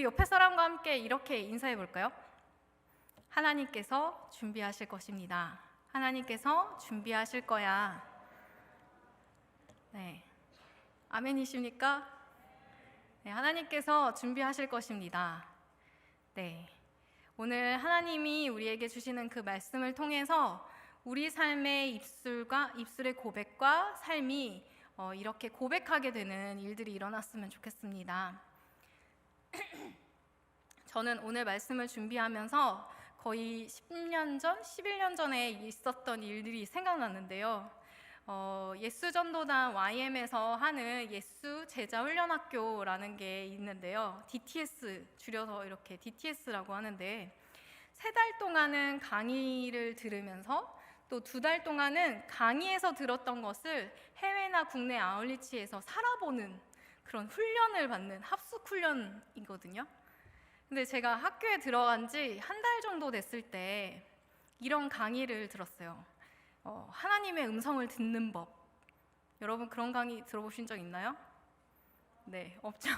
옆에 사람과 함께 이렇게 인사해 볼까요? 하나님께서 준비하실 것입니다. 하나님께서 준비하실 거야. 네, 아멘이십니까? 네, 하나님께서 준비하실 것입니다. 네, 오늘 하나님이 우리에게 주시는 그 말씀을 통해서 우리 삶의 입술의 고백과 삶이 이렇게 고백하게 되는 일들이 일어났으면 좋겠습니다. 저는 오늘 말씀을 준비하면서 거의 10년 전, 11년 전에 있었던 일들이 생각났는데요. 예수전도단 YM에서 하는 예수 제자 훈련학교라는 게 있는데요. DTS, 줄여서 이렇게 DTS라고 하는데 3달 동안은 강의를 들으면서 또 2달 동안은 강의에서 들었던 것을 해외나 국내 아울리치에서 살아보는 그런 훈련을 받는 합숙 훈련이거든요. 근데 제가 학교에 들어간 지 1달 정도 됐을 때 이런 강의를 들었어요. 하나님의 음성을 듣는 법. 여러분 그런 강의 들어보신 적 있나요? 네, 없죠.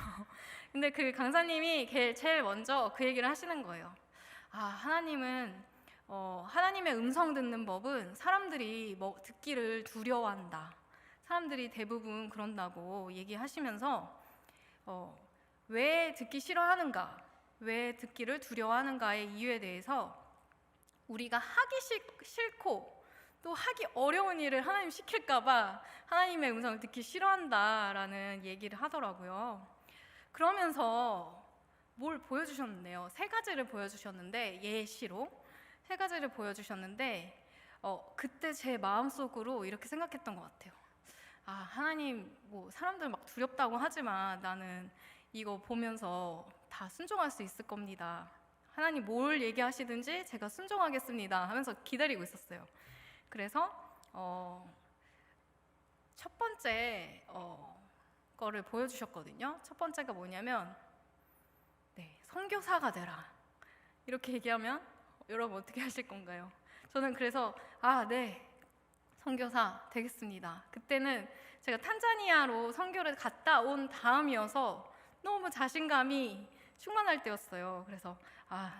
근데 그 강사님이 제일 먼저 그 얘기를 하시는 거예요. 하나님의 음성 듣는 법은 사람들이 듣기를 두려워한다. 사람들이 대부분 그런다고 얘기하시면서 왜 듣기 싫어하는가, 왜 듣기를 두려워하는가의 이유에 대해서 우리가 하기 싫고 또 하기 어려운 일을 하나님 시킬까봐 하나님의 음성을 듣기 싫어한다라는 얘기를 하더라고요. 그러면서 뭘 보여주셨는데요. 3가지를 보여주셨는데, 예시로 3가지를 보여주셨는데 그때 제 마음속으로 이렇게 생각했던 것 같아요. 하나님 사람들 막 두렵다고 하지만 나는 이거 보면서 다 순종할 수 있을 겁니다. 하나님 뭘 얘기하시든지 제가 순종하겠습니다 하면서 기다리고 있었어요. 그래서 첫 번째 거를 보여주셨거든요. 첫 번째가 뭐냐면 선교사가 되라 이렇게 얘기하면 여러분 어떻게 하실 건가요? 저는 그래서 네, 선교사 되겠습니다. 그때는 제가 탄자니아로 선교를 갔다 온 다음이어서 너무 자신감이 충만할 때였어요. 그래서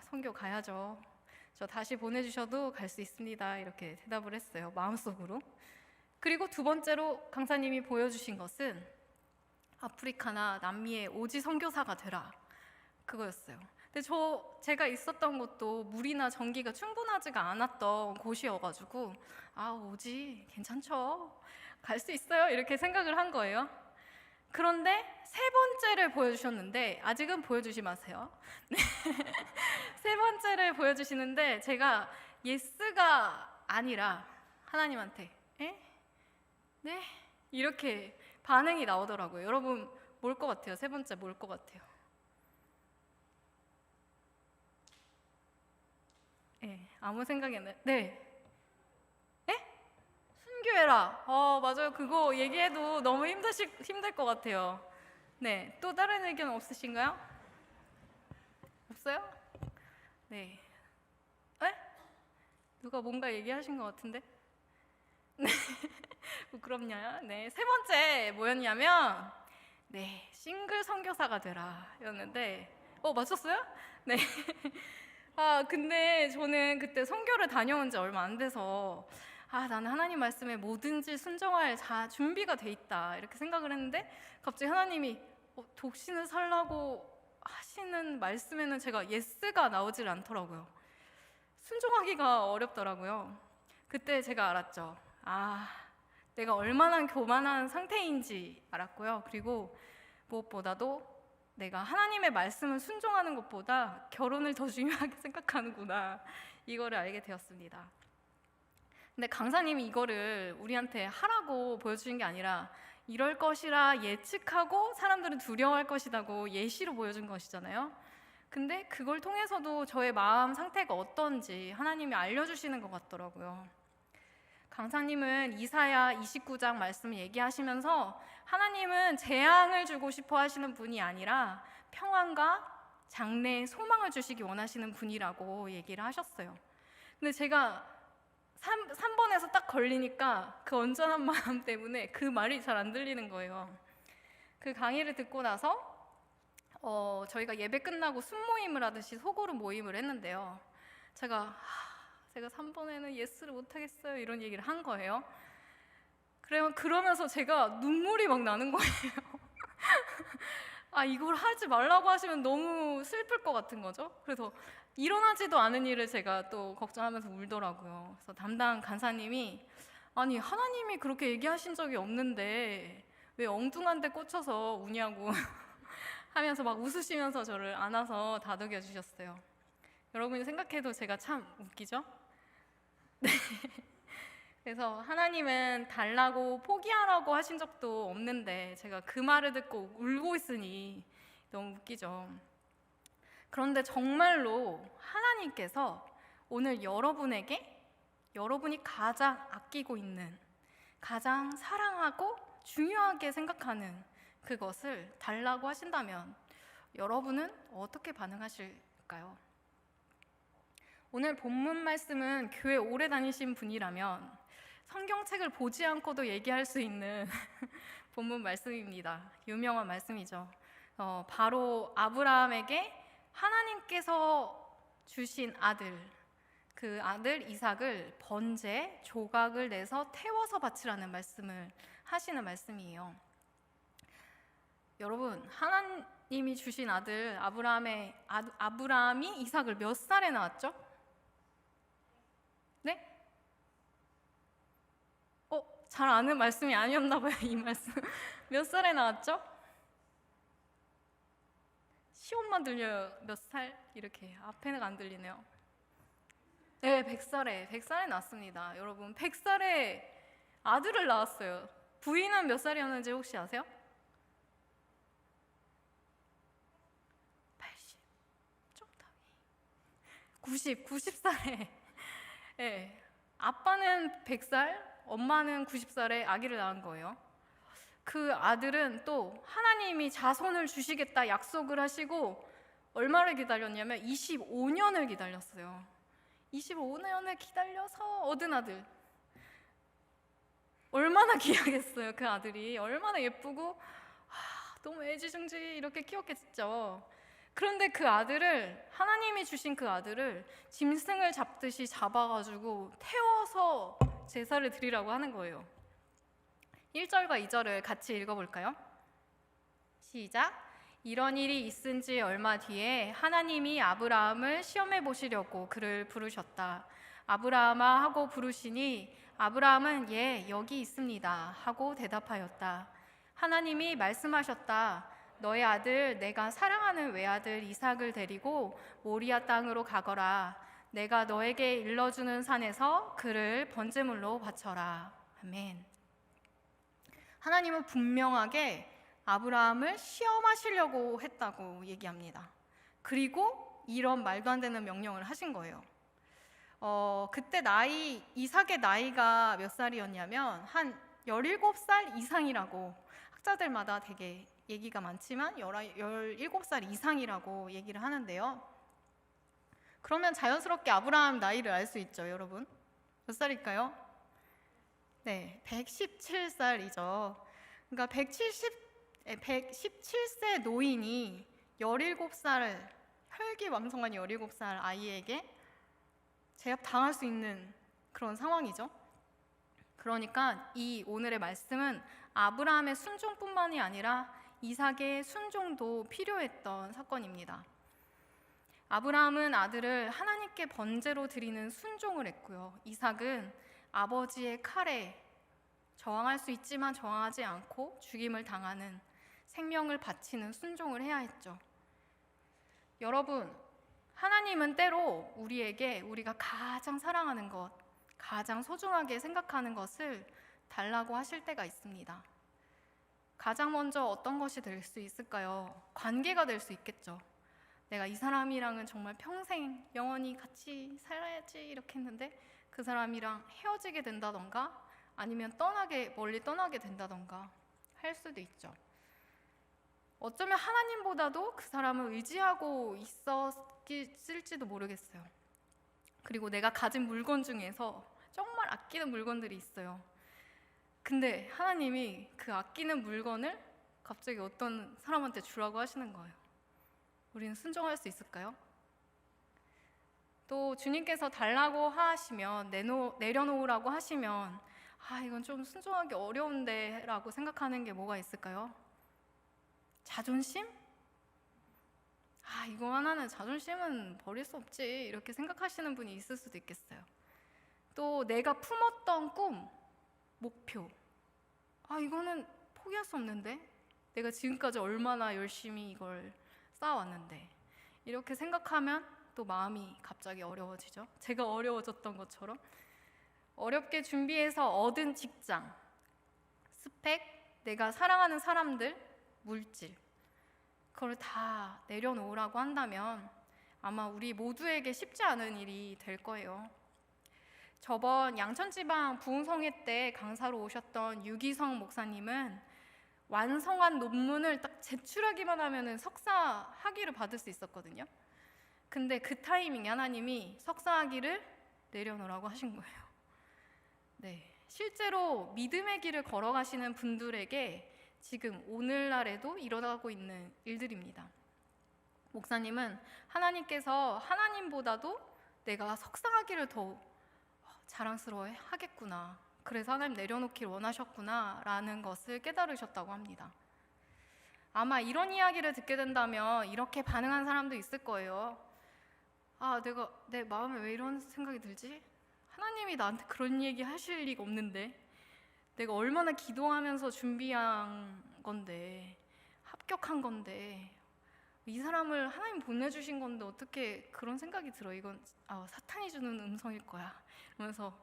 선교 가야죠. 저 다시 보내주셔도 갈 수 있습니다. 이렇게 대답을 했어요. 마음속으로. 그리고 2번째로 강사님이 보여주신 것은 아프리카나 남미의 오지 선교사가 되라 그거였어요. 근데 제가 있었던 곳도 물이나 전기가 충분하지가 않았던 곳이어가지고 오지 괜찮죠, 갈 수 있어요 이렇게 생각을 한 거예요. 그런데 3번째를 보여주셨는데 아직은 보여주지 마세요. 3번째를 보여주시는데 제가 예스가 아니라 하나님한테 네? 이렇게 반응이 나오더라고요. 여러분 뭘 것 같아요? 3번째 뭘 것 같아요? 아무 생각이 안 나요. 네? 순교해라. 맞아요. 그거 얘기해도 너무 힘들 것 같아요. 네, 또 다른 의견 없으신가요? 없어요? 네. 누가 뭔가 얘기하신 것 같은데? 네, 부끄럽냐? 네, 3번째 뭐였냐면 싱글 선교사가 되라 였는데 맞췄어요? 네. 근데 저는 그때 선교를 다녀온 지 얼마 안 돼서 나는 하나님 말씀에 뭐든지 순종할 준비가 돼 있다 이렇게 생각을 했는데 갑자기 하나님이 독신을 살라고 하시는 말씀에는 제가 예스가 나오질 않더라고요. 순종하기가 어렵더라고요. 그때 제가 알았죠. 내가 얼마나 교만한 상태인지 알았고요. 그리고 무엇보다도 내가 하나님의 말씀을 순종하는 것보다 결혼을 더 중요하게 생각하는구나 이거를 알게 되었습니다. 근데 강사님이 이거를 우리한테 하라고 보여주신 게 아니라 이럴 것이라 예측하고 사람들은 두려워할 것이라고 예시로 보여준 것이잖아요. 근데 그걸 통해서도 저의 마음 상태가 어떤지 하나님이 알려주시는 것 같더라고요. 강사님은 이사야 29장 말씀을 얘기하시면서 하나님은 재앙을 주고 싶어 하시는 분이 아니라 평안과 장래의 소망을 주시기 원하시는 분이라고 얘기를 하셨어요. 근데 제가 3번에서 딱 걸리니까 그 언짢은 마음 때문에 그 말이 잘 안 들리는 거예요. 그 강의를 듣고 나서 저희가 예배 끝나고 순모임을 하듯이 소그룹 모임을 했는데요. 제가 3번에는 예스를 못하겠어요 이런 얘기를 한 거예요. 그러면서 제가 눈물이 막 나는 거예요. 이걸 하지 말라고 하시면 너무 슬플 것 같은 거죠. 그래서 일어나지도 않은 일을 제가 또 걱정하면서 울더라고요. 그래서 담당 간사님이 아니 하나님이 그렇게 얘기하신 적이 없는데 왜 엉뚱한 데 꽂혀서 우냐고 하면서 막 웃으시면서 저를 안아서 다독여 주셨어요. 여러분이 생각해도 제가 참 웃기죠? 네. 그래서 하나님은 달라고 포기하라고 하신 적도 없는데 제가 그 말을 듣고 울고 있으니 너무 웃기죠. 그런데 정말로 하나님께서 오늘 여러분이 가장 아끼고 있는, 가장 사랑하고 중요하게 생각하는 그것을 달라고 하신다면 여러분은 어떻게 반응하실까요? 오늘 본문 말씀은 교회 오래 다니신 분이라면 성경책을 보지 않고도 얘기할 수 있는 본문 말씀입니다. 유명한 말씀이죠. 바로 아브라함에게 하나님께서 주신 아들, 그 아들 이삭을 번제, 조각을 내서 태워서 바치라는 말씀을 하시는 말씀이에요. 여러분, 하나님이 주신 아들 아브라함이 이삭을 몇 살에 낳았죠? 네? 잘 아는 말씀이 아니었나 봐요, 이 말씀. 몇 살에 낳았죠? 시옷만 들려요. 몇 살? 이렇게 앞에는 안 들리네요. 네, 100살에 낳았습니다. 여러분, 100살에 아들을 낳았어요. 부인은 몇 살이었는지 혹시 아세요? 80, 좀 더. 90살에. 네, 아빠는 100살, 엄마는 90살에 아기를 낳은 거예요. 그 아들은 또 하나님이 자손을 주시겠다 약속을 하시고 얼마를 기다렸냐면 25년을 기다렸어요. 25년을 기다려서 얻은 아들. 얼마나 귀하겠어요. 그 아들이 얼마나 예쁘고 너무 애지중지 이렇게 키웠겠죠. 그런데 그 아들을, 하나님이 주신 그 아들을 짐승을 잡듯이 잡아가지고 태워서 제사를 드리라고 하는 거예요. 1절과 2절을 같이 읽어볼까요? 시작. 이런 일이 있은 지 얼마 뒤에 하나님이 아브라함을 시험해 보시려고 그를 부르셨다. 아브라함아 하고 부르시니 아브라함은 예, 여기 있습니다 하고 대답하였다. 하나님이 말씀하셨다. 너의 아들, 내가 사랑하는 외아들 이삭을 데리고 모리아 땅으로 가거라. 내가 너에게 일러주는 산에서 그를 번제물로 바쳐라. 아멘. 하나님은 분명하게 아브라함을 시험하시려고 했다고 얘기합니다. 그리고 이런 말도 안 되는 명령을 하신 거예요. 그때 이삭의 나이가 몇 살이었냐면 한 17살 이상이라고, 학자들마다 되게 얘기가 많지만 17살 이상이라고 얘기를 하는데요. 그러면 자연스럽게 아브라함 나이를 알 수 있죠, 여러분. 몇 살일까요? 네, 117살이죠. 그러니까 117세 노인이 17살, 혈기왕성한 17살 아이에게 제압당할 수 있는 그런 상황이죠. 그러니까 이 오늘의 말씀은 아브라함의 순종뿐만이 아니라 이삭의 순종도 필요했던 사건입니다. 아브라함은 아들을 하나님께 번제로 드리는 순종을 했고요. 이삭은 아버지의 칼에 저항할 수 있지만 저항하지 않고 죽임을 당하는, 생명을 바치는 순종을 해야 했죠. 여러분, 하나님은 때로 우리에게 우리가 가장 사랑하는 것, 가장 소중하게 생각하는 것을 달라고 하실 때가 있습니다. 가장 먼저 어떤 것이 될 수 있을까요? 관계가 될 수 있겠죠. 내가 이 사람이랑은 정말 평생 영원히 같이 살아야지 이렇게 했는데 그 사람이랑 헤어지게 된다던가 아니면 멀리 떠나게 된다던가 할 수도 있죠. 어쩌면 하나님보다도 그 사람을 의지하고 있었을지도 모르겠어요. 그리고 내가 가진 물건 중에서 정말 아끼는 물건들이 있어요. 근데 하나님이 그 아끼는 물건을 갑자기 어떤 사람한테 주라고 하시는 거예요. 우리는 순종할 수 있을까요? 또 주님께서 달라고 하시면, 내려놓으라고 하시면 이건 좀 순종하기 어려운데 라고 생각하는 게 뭐가 있을까요? 자존심? 이거 하나는 자존심은 버릴 수 없지, 이렇게 생각하시는 분이 있을 수도 있겠어요. 또 내가 품었던 꿈, 목표, 이거는 포기할 수 없는데, 내가 지금까지 얼마나 열심히 이걸 쌓아왔는데, 이렇게 생각하면 또 마음이 갑자기 어려워지죠. 제가 어려워졌던 것처럼. 어렵게 준비해서 얻은 직장, 스펙, 내가 사랑하는 사람들, 물질, 그걸 다 내려놓으라고 한다면 아마 우리 모두에게 쉽지 않은 일이 될 거예요. 저번 양천지방 부흥성회 때 강사로 오셨던 유기성 목사님은 완성한 논문을 딱 제출하기만 하면 석사 학위를 받을 수 있었거든요. 근데 그 타이밍에 하나님이 석사 학위를 내려놓으라고 하신 거예요. 네, 실제로 믿음의 길을 걸어가시는 분들에게 지금 오늘날에도 일어나고 있는 일들입니다. 목사님은 하나님께서 하나님보다도 내가 석사 학위를 더 자랑스러워 하겠구나, 그래서 하나님 내려놓기를 원하셨구나 라는 것을 깨달으셨다고 합니다. 아마 이런 이야기를 듣게 된다면 이렇게 반응한 사람도 있을 거예요. 내가 내 마음에 왜 이런 생각이 들지? 하나님이 나한테 그런 얘기 하실 리가 없는데, 내가 얼마나 기도하면서 준비한 건데, 합격한 건데, 이 사람을 하나님 보내주신 건데 어떻게 그런 생각이 들어? 이건 사탄이 주는 음성일 거야, 이러면서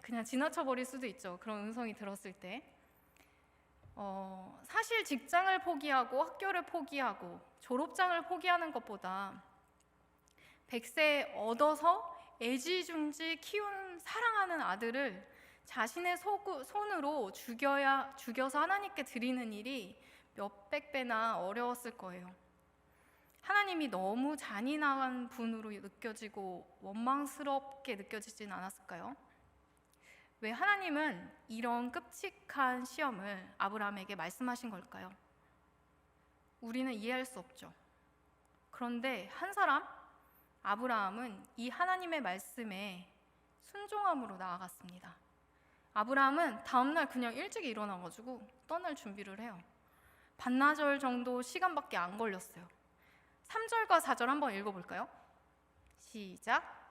그냥 지나쳐 버릴 수도 있죠. 그런 음성이 들었을 때. 사실 직장을 포기하고 학교를 포기하고 졸업장을 포기하는 것보다 100세 얻어서 애지중지 키운 사랑하는 아들을 자신의 손으로 죽여서 하나님께 드리는 일이 몇백 배나 어려웠을 거예요. 하나님이 너무 잔인한 분으로 느껴지고 원망스럽게 느껴지진 않았을까요? 왜 하나님은 이런 끔찍한 시험을 아브라함에게 말씀하신 걸까요? 우리는 이해할 수 없죠. 그런데 한 사람, 아브라함은 이 하나님의 말씀에 순종함으로 나아갔습니다. 아브라함은 다음날 그냥 일찍 일어나가지고 떠날 준비를 해요. 반나절 정도 시간밖에 안 걸렸어요. 3절과 4절 한번 읽어볼까요? 시작.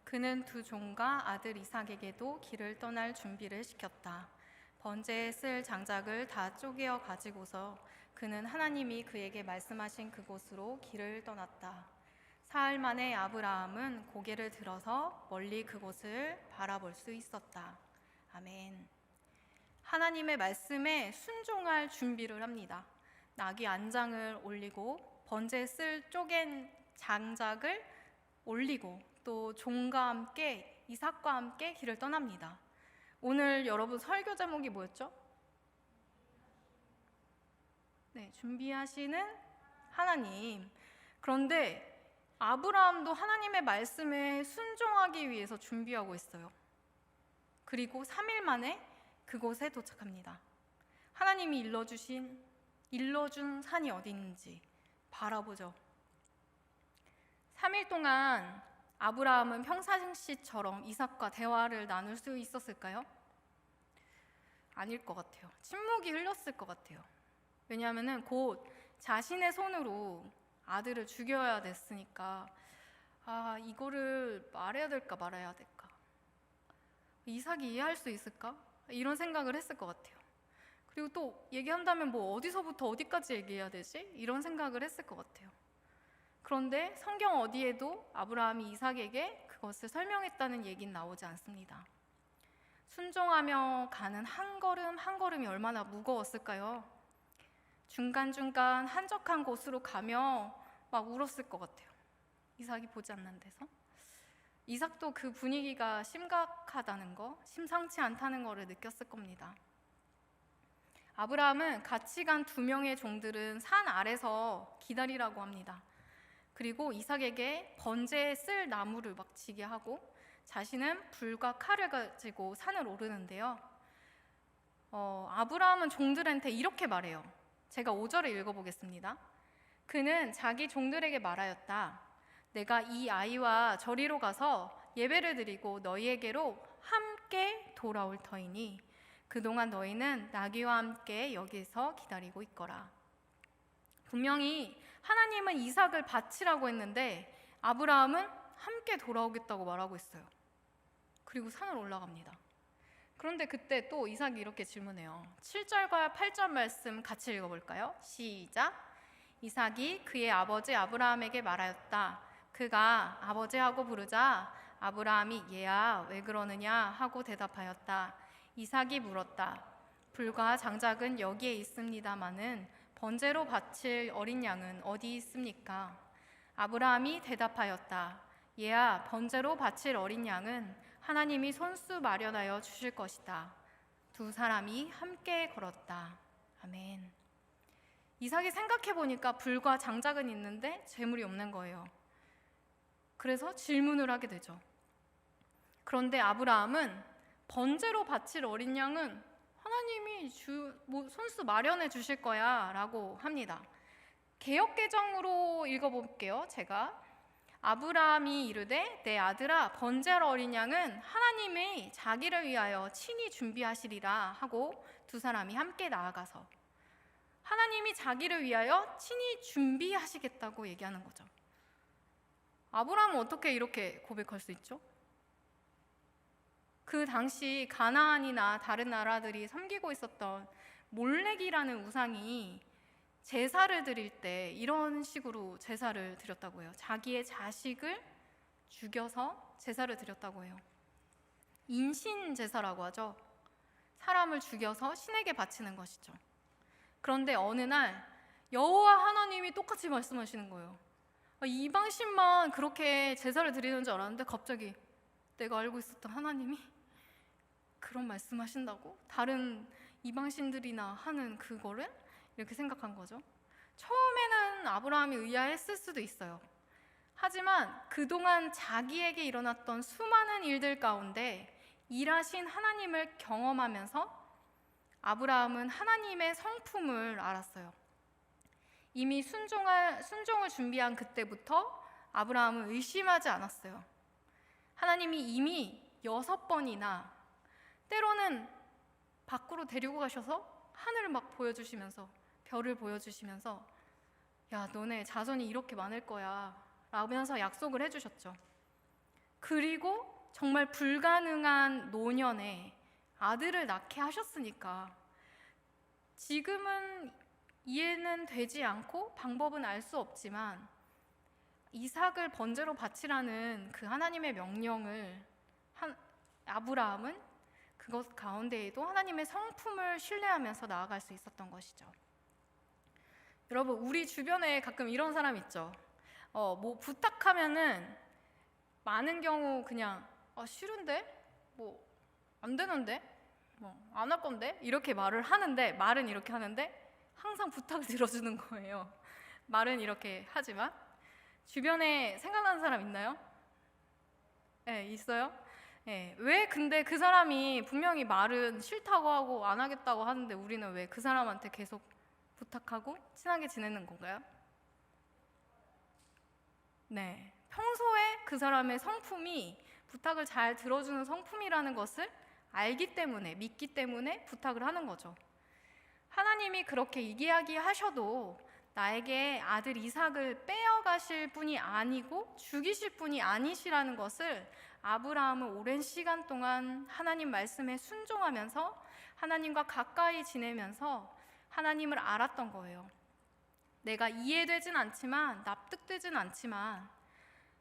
그는 두 종과 아들 이삭에게도 길을 떠날 준비를 시켰다. 번제에 쓸 장작을 다 쪼개어 가지고서 그는 하나님이 그에게 말씀하신 그곳으로 길을 떠났다. 사흘 만에 아브라함은 고개를 들어서 멀리 그곳을 바라볼 수 있었다. 아멘. 하나님의 말씀에 순종할 준비를 합니다. 나귀 안장을 올리고 번제에 쓸 쪼갠 장작을 올리고 또 종과 함께 이삭과 함께 길을 떠납니다. 오늘 여러분 설교 제목이 뭐였죠? 준비하시는 하나님. 그런데 아브라함도 하나님의 말씀에 순종하기 위해서 준비하고 있어요. 그리고 3일 만에 그곳에 도착합니다. 하나님이 일러준 산이 어디 있는지 바라보죠. 3일 동안 아브라함은 평상시처럼 이삭과 대화를 나눌 수 있었을까요? 아닐 것 같아요. 침묵이 흘렸을 것 같아요. 왜냐하면 곧 자신의 손으로 아들을 죽여야 됐으니까 이거를 말해야 될까 말아야 될까, 이삭이 이해할 수 있을까? 이런 생각을 했을 것 같아요. 그리고 또 얘기한다면 어디서부터 어디까지 얘기해야 되지? 이런 생각을 했을 것 같아요. 그런데 성경 어디에도 아브라함이 이삭에게 그것을 설명했다는 얘기는 나오지 않습니다. 순종하며 가는 한 걸음 한 걸음이 얼마나 무거웠을까요? 중간중간 한적한 곳으로 가며 막 울었을 것 같아요. 이삭이 보지 않는 데서. 이삭도 그 분위기가 심각하다는 거, 심상치 않다는 거를 느꼈을 겁니다. 아브라함은 같이 간 2명의 종들은 산 아래서 기다리라고 합니다. 그리고 이삭에게 번제에 쓸 나무를 막 지게 하고 자신은 불과 칼을 가지고 산을 오르는데요. 아브라함은 종들한테 이렇게 말해요. 제가 5절을 읽어보겠습니다. 그는 자기 종들에게 말하였다. 내가 이 아이와 저리로 가서 예배를 드리고 너희에게로 함께 돌아올 터이니 그동안 너희는 나귀와 함께 여기서 기다리고 있거라. 분명히 하나님은 이삭을 바치라고 했는데 아브라함은 함께 돌아오겠다고 말하고 있어요. 그리고 산을 올라갑니다. 그런데 그때 또 이삭이 이렇게 질문해요. 7절과 8절 말씀 같이 읽어볼까요? 시작! 이삭이 그의 아버지 아브라함에게 말하였다. 그가 아버지하고 부르자 아브라함이 얘야 왜 그러느냐 하고 대답하였다. 이삭이 물었다. 불과 장작은 여기에 있습니다마는 번제로 바칠 어린 양은 어디 있습니까? 아브라함이 대답하였다. 얘야 번제로 바칠 어린 양은 하나님이 손수 마련하여 주실 것이다. 두 사람이 함께 걸었다. 아멘. 이삭이 생각해보니까 불과 장작은 있는데 재물이 없는 거예요. 그래서 질문을 하게 되죠. 그런데 아브라함은 번제로 바칠 어린 양은 하나님이 손수 마련해 주실 거야 라고 합니다. 개역개정으로 읽어볼게요. 제가 아브라함이 이르되 내 아들아 번제로 어린 양은 하나님이 자기를 위하여 친히 준비하시리라 하고 두 사람이 함께 나아가서 하나님이 자기를 위하여 친히 준비하시겠다고 얘기하는 거죠. 아브라함은 어떻게 이렇게 고백할 수 있죠? 그 당시 가나안이나 다른 나라들이 섬기고 있었던 몰렉이라는 우상이 제사를 드릴 때 이런 식으로 제사를 드렸다고 해요. 자기의 자식을 죽여서 제사를 드렸다고 해요. 인신 제사라고 하죠. 사람을 죽여서 신에게 바치는 것이죠. 그런데 어느 날 여호와 하나님이 똑같이 말씀하시는 거예요. 이방신만 그렇게 제사를 드리는 줄 알았는데 갑자기 내가 알고 있었던 하나님이 그런 말씀하신다고? 다른 이방신들이나 하는 그거를? 이렇게 생각한 거죠. 처음에는 아브라함이 의아했을 수도 있어요. 하지만 그동안 자기에게 일어났던 수많은 일들 가운데 일하신 하나님을 경험하면서 아브라함은 하나님의 성품을 알았어요. 이미 순종을 준비한 그때부터 아브라함은 의심하지 않았어요. 하나님이 이미 6번이나 때로는 밖으로 데리고 가셔서 하늘을 막 보여주시면서 별을 보여주시면서 야 너네 자손이 이렇게 많을 거야 라면서 약속을 해주셨죠. 그리고 정말 불가능한 노년에 아들을 낳게 하셨으니까 지금은 이해는 되지 않고 방법은 알 수 없지만 이삭을 번제로 바치라는 그 하나님의 명령을 아브라함은 그것 가운데에도 하나님의 성품을 신뢰하면서 나아갈 수 있었던 것이죠. 여러분 우리 주변에 가끔 이런 사람 있죠. 뭐 부탁하면은 많은 경우 그냥 싫은데? 뭐 안 되는데? 뭐 안 할 건데? 이렇게 말은 이렇게 하는데 항상 부탁을 들어주는 거예요. 말은 이렇게 하지만 주변에 생각나는 사람 있나요? 네, 있어요? 네, 왜 근데 그 사람이 분명히 말은 싫다고 하고 안 하겠다고 하는데 우리는 왜 그 사람한테 계속 부탁하고 친하게 지내는 건가요? 네, 평소에 그 사람의 성품이 부탁을 잘 들어주는 성품이라는 것을 알기 때문에, 믿기 때문에 부탁을 하는 거죠. 하나님이 그렇게 이야기하셔도 나에게 아들 이삭을 빼어가실 분이 아니고 죽이실 분이 아니시라는 것을 아브라함은 오랜 시간 동안 하나님 말씀에 순종하면서 하나님과 가까이 지내면서 하나님을 알았던 거예요. 내가 이해되진 않지만 납득되진 않지만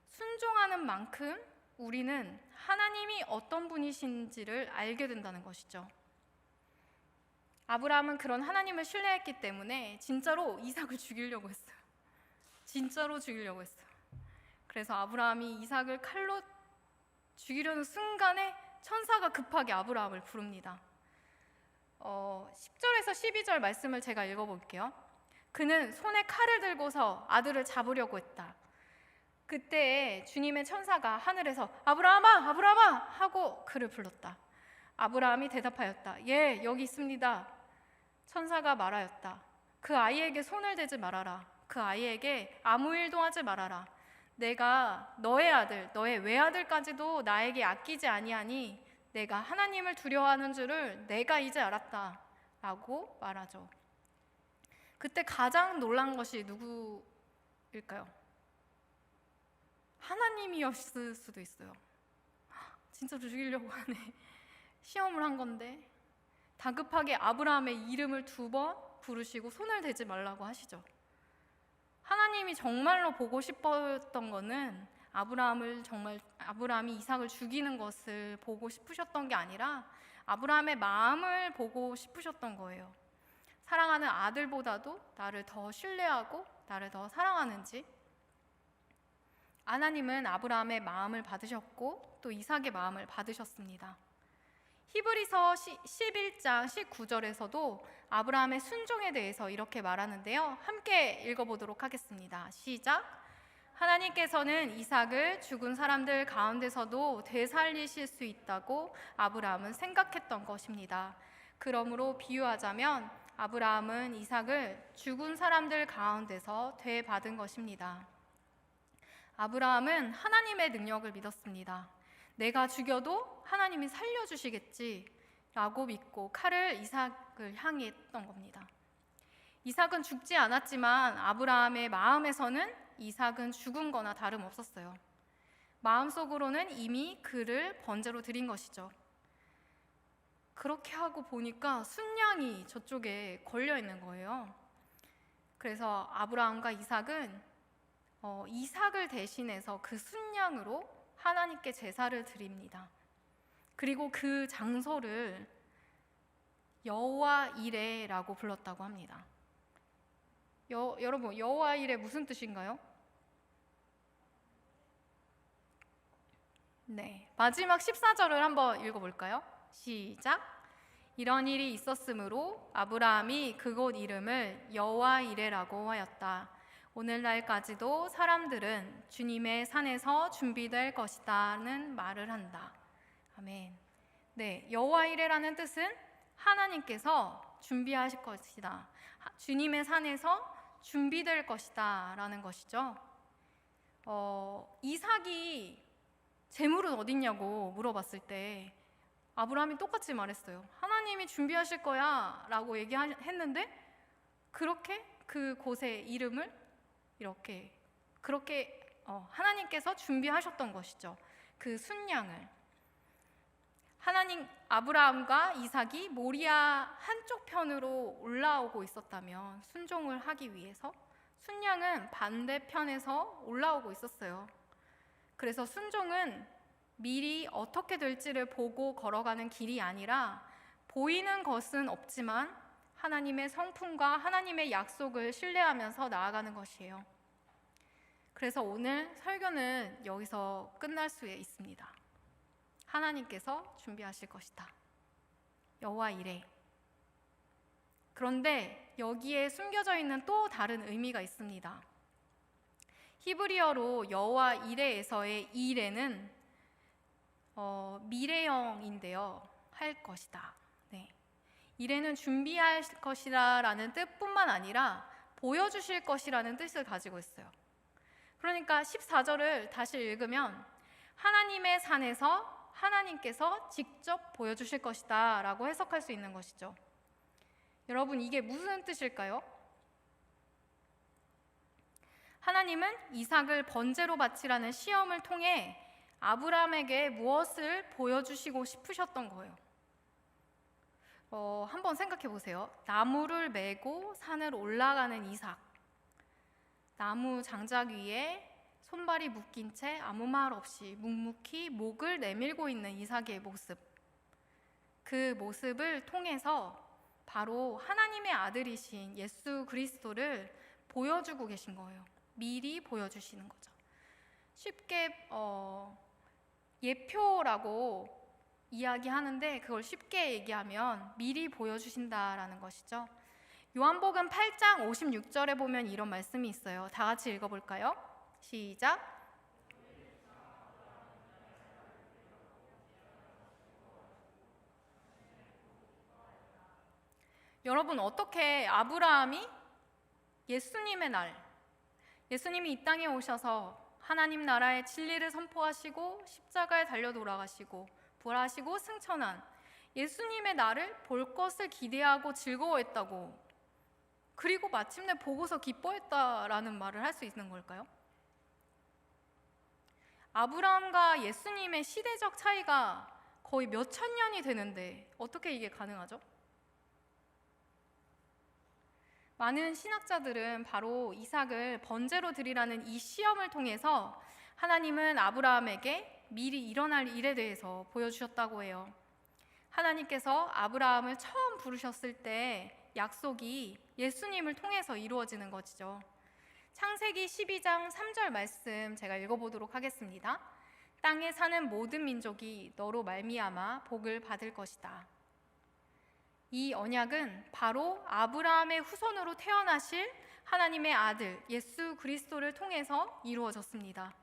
순종하는 만큼 우리는 하나님이 어떤 분이신지를 알게 된다는 것이죠. 아브라함은 그런 하나님을 신뢰했기 때문에 진짜로 이삭을 죽이려고 했어요. 진짜로 죽이려고 했어요. 그래서 아브라함이 이삭을 칼로 죽이려는 순간에 천사가 급하게 아브라함을 부릅니다. 10절에서 12절 말씀을 제가 읽어볼게요. 그는 손에 칼을 들고서 아들을 잡으려고 했다. 그때 주님의 천사가 하늘에서 아브라함아! 아브라함아! 하고 그를 불렀다. 아브라함이 대답하였다. 예, 여기 있습니다. 천사가 말하였다. 그 아이에게 손을 대지 말아라. 그 아이에게 아무 일도 하지 말아라. 내가 너의 아들, 너의 외아들까지도 나에게 아끼지 아니하니 내가 하나님을 두려워하는 줄을 내가 이제 알았다 라고 말하죠. 그때 가장 놀란 것이 누구일까요? 하나님이었을 수도 있어요. 진짜 죽이려고 하네. 시험을 한 건데 다급하게 아브라함의 이름을 2번 부르시고 손을 대지 말라고 하시죠. 하나님이 정말로 보고 싶었던 거는 아브라함이 이삭을 죽이는 것을 보고 싶으셨던 게 아니라 아브라함의 마음을 보고 싶으셨던 거예요. 사랑하는 아들보다도 나를 더 신뢰하고 나를 더 사랑하는지. 하나님은 아브라함의 마음을 받으셨고 또 이삭의 마음을 받으셨습니다. 히브리서 11장 19절에서도 아브라함의 순종에 대해서 이렇게 말하는데요. 함께 읽어보도록 하겠습니다. 시작! 하나님께서는 이삭을 죽은 사람들 가운데서도 되살리실 수 있다고 아브라함은 생각했던 것입니다. 그러므로 비유하자면 아브라함은 이삭을 죽은 사람들 가운데서 되받은 것입니다. 아브라함은 하나님의 능력을 믿었습니다. 내가 죽여도 하나님이 살려주시겠지 라고 믿고 칼을 이삭을 향해 했던 겁니다. 이삭은 죽지 않았지만 아브라함의 마음에서는 이삭은 죽은 거나 다름없었어요. 마음속으로는 이미 그를 번제로 드린 것이죠. 그렇게 하고 보니까 순양이 저쪽에 걸려 있는 거예요. 그래서 아브라함과 이삭은 이삭을 대신해서 그 순양으로 하나님께 제사를 드립니다. 그리고 그 장소를 여호와 이레라고 불렀다고 합니다. 여러분, 여호와 이레 무슨 뜻인가요? 네, 마지막 14절을 한번 읽어볼까요? 시작! 이런 일이 있었으므로 아브라함이 그곳 이름을 여호와 이레라고 하였다. 오늘날까지도 사람들은 주님의 산에서 준비될 것이다는 말을 한다. 아멘. 네, 여호와 이레라는 뜻은 하나님께서 준비하실 것이다. 주님의 산에서 준비될 것이다 라는 것이죠. 이삭이 재물은 어딨냐고 물어봤을 때 아브라함이 똑같이 말했어요. 하나님이 준비하실 거야 라고 얘기했는데 그렇게 그곳의 이름을 그렇게 하나님께서 준비하셨던 것이죠. 그 순양을. 아브라함과 이삭이 모리아 한쪽 편으로 올라오고 있었다면 순종을 하기 위해서 순양은 반대편에서 올라오고 있었어요. 그래서 순종은 미리 어떻게 될지를 보고 걸어가는 길이 아니라 보이는 것은 없지만 하나님의 성품과 하나님의 약속을 신뢰하면서 나아가는 것이에요. 그래서 오늘 설교는 여기서 끝날 수 있습니다. 하나님께서 준비하실 것이다. 여호와 이레. 그런데 여기에 숨겨져 있는 또 다른 의미가 있습니다. 히브리어로 여호와 이레에서의 이레는 미래형인데요. 할 것이다. 네. 이레는 준비할 것이다 라는 뜻뿐만 아니라 보여주실 것이라는 뜻을 가지고 있어요. 그러니까 14절을 다시 읽으면 하나님의 산에서 하나님께서 직접 보여주실 것이다 라고 해석할 수 있는 것이죠. 여러분, 이게 무슨 뜻일까요? 하나님은 이삭을 번제로 바치라는 시험을 통해 아브라함에게 무엇을 보여주시고 싶으셨던 거예요. 한번 생각해 보세요. 나무를 메고 산을 올라가는 이삭. 나무 장작 위에 손발이 묶인 채 아무 말 없이 묵묵히 목을 내밀고 있는 이삭의 모습. 그 모습을 통해서 바로 하나님의 아들이신 예수 그리스도를 보여주고 계신 거예요. 미리 보여주시는 거죠. 쉽게 예표라고 이야기하는데 그걸 쉽게 얘기하면 미리 보여주신다라는 것이죠. 요한복음 8장 56절에 보면 이런 말씀이 있어요. 다 같이 읽어볼까요? 시작! 여러분, 어떻게 아브라함이 예수님의 날, 예수님이 이 땅에 오셔서 하나님 나라의 진리를 선포하시고 십자가에 달려 돌아가시고 부활하시고 승천한 예수님의 날을 볼 것을 기대하고 즐거워했다고, 그리고 마침내 보고서 기뻐했다라는 말을 할 수 있는 걸까요? 아브라함과 예수님의 시대적 차이가 거의 몇천 년이 되는데 어떻게 이게 가능하죠? 많은 신학자들은 바로 이삭을 번제로 드리라는 이 시험을 통해서 하나님은 아브라함에게 미리 일어날 일에 대해서 보여주셨다고 해요. 하나님께서 아브라함을 처음 부르셨을 때 약속이 예수님을 통해서 이루어지는 것이죠. 창세기 12장 3절 말씀 제가 읽어보도록 하겠습니다. 땅에 사는 모든 민족이 너로 말미암아 복을 받을 것이다. 이 언약은 바로 아브라함의 후손으로 태어나실 하나님의 아들 예수 그리스도를 통해서 이루어졌습니다.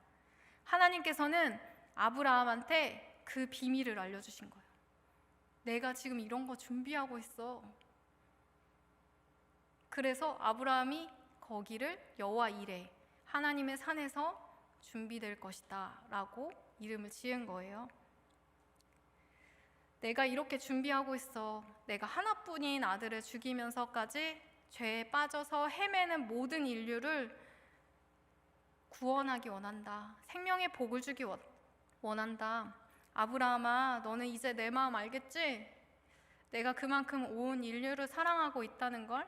하나님께서는 아브라함한테 그 비밀을 알려주신 거예요. 내가 지금 이런 거 준비하고 있어. 그래서 아브라함이 거기를 여호와 이레, 하나님의 산에서 준비될 것이다 라고 이름을 지은 거예요. 내가 이렇게 준비하고 있어. 내가 하나뿐인 아들을 죽이면서까지 죄에 빠져서 헤매는 모든 인류를 구원하기 원한다. 생명의 복을 주기 원한다. 아브라함아, 너는 이제 내 마음 알겠지? 내가 그만큼 온 인류를 사랑하고 있다는 걸,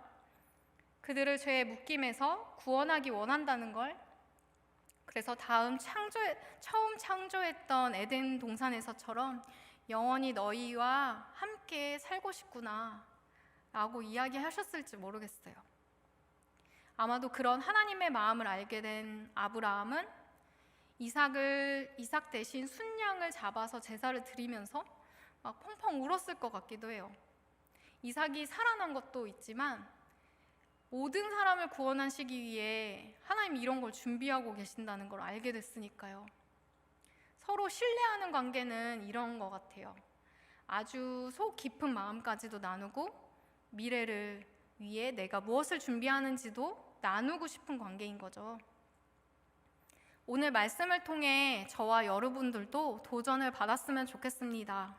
그들을 죄의 묶임에서 구원하기 원한다는 걸, 그래서 처음 창조했던 에덴 동산에서처럼 영원히 너희와 함께 살고 싶구나 라고 이야기하셨을지 모르겠어요. 아마도 그런 하나님의 마음을 알게 된 아브라함은 이삭 대신 순양을 잡아서 제사를 드리면서 막 펑펑 울었을 것 같기도 해요. 이삭이 살아난 것도 있지만 모든 사람을 구원하시기 위해 하나님이 이런 걸 준비하고 계신다는 걸 알게 됐으니까요. 서로 신뢰하는 관계는 이런 것 같아요. 아주 속 깊은 마음까지도 나누고 미래를 위해 내가 무엇을 준비하는지도 나누고 싶은 관계인 거죠. 오늘 말씀을 통해 저와 여러분들도 도전을 받았으면 좋겠습니다.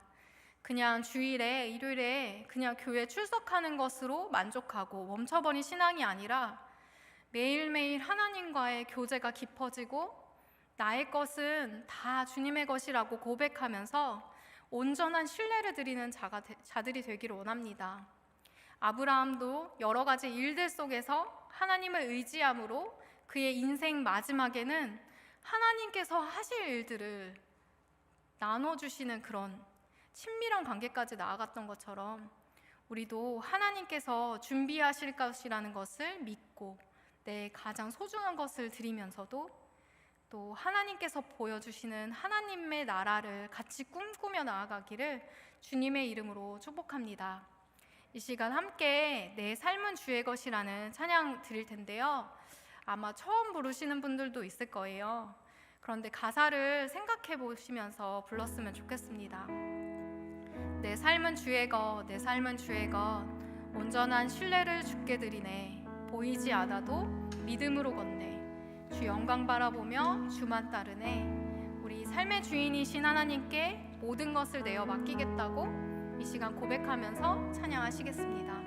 그냥 주일에, 일요일에 그냥 교회 출석하는 것으로 만족하고 멈춰버린 신앙이 아니라 매일매일 하나님과의 교제가 깊어지고 나의 것은 다 주님의 것이라고 고백하면서 온전한 신뢰를 드리는 자들이 되기를 원합니다. 아브라함도 여러 가지 일들 속에서 하나님을 의지함으로 그의 인생 마지막에는 하나님께서 하실 일들을 나눠주시는 그런 친밀한 관계까지 나아갔던 것처럼 우리도 하나님께서 준비하실 것이라는 것을 믿고 내 가장 소중한 것을 드리면서도 또 하나님께서 보여주시는 하나님의 나라를 같이 꿈꾸며 나아가기를 주님의 이름으로 축복합니다. 이 시간 함께 내 삶은 주의 것이라는 찬양 드릴 텐데요. 아마 처음 부르시는 분들도 있을 거예요. 그런데 가사를 생각해 보시면서 불렀으면 좋겠습니다. 내 삶은 주의 것, 내 삶은 주의 것, 온전한 신뢰를 주께 드리네. 보이지 않아도 믿음으로 걷네. 주 영광 바라보며 주만 따르네. 우리 삶의 주인이신 하나님께 모든 것을 내어 맡기겠다고 이 시간 고백하면서 찬양하시겠습니다.